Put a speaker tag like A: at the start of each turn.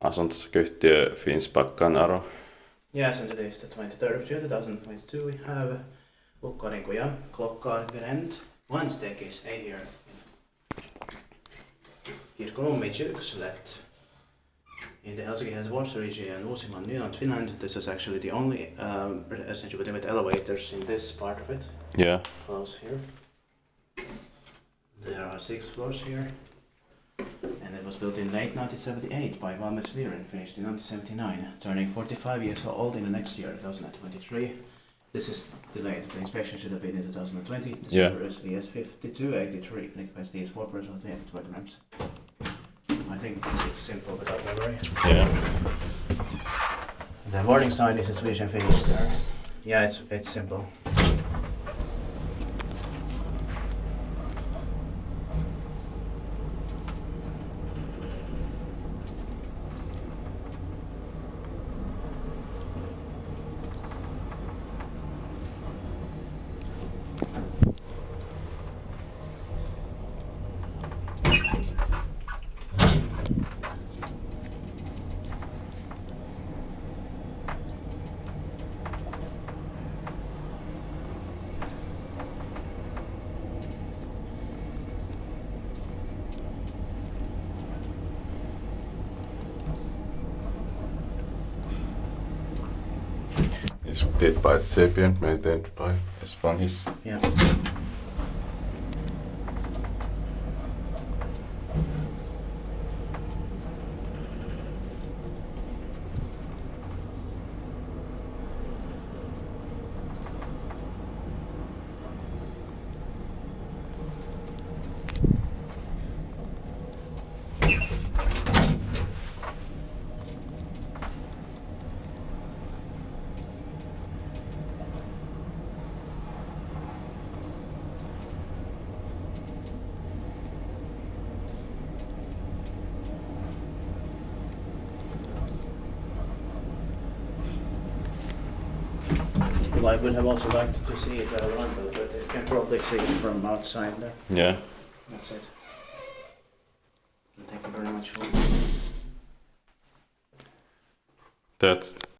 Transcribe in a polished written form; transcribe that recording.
A: asuntosakayhtiö Finspackan, Aro.
B: Yes, and today is the 23rd of June 2022. We have Lukkarinkuja, Klockargränd, one staircase A here in Kirkkonummi, Kirkkonummi in the Helsinki-Helsingfors region, Uusimaan, Finland, Finland. This is actually the only essentially with elevators in this part of it.
A: Yeah.
B: Close here. There are 6 floors here. And it was built in late 1978 by ValmetSchlieren, finished in 1979, turning 45 years old in the next year, 2023. This is delayed. The inspection should have been in 2020. The server is VS5283. The capacity is 4 persons, 20 grams. I think it's simple without memory.
A: Yeah.
B: The warning sign is a Swedish and Finnish there. Yeah, it's simple.
A: It's did by Sapient, maintained by Espanhis.
B: Yeah. Well, I would have also liked to see it around, but you can probably see it from outside there.
A: Yeah.
B: That's it. Thank you very much.
A: That's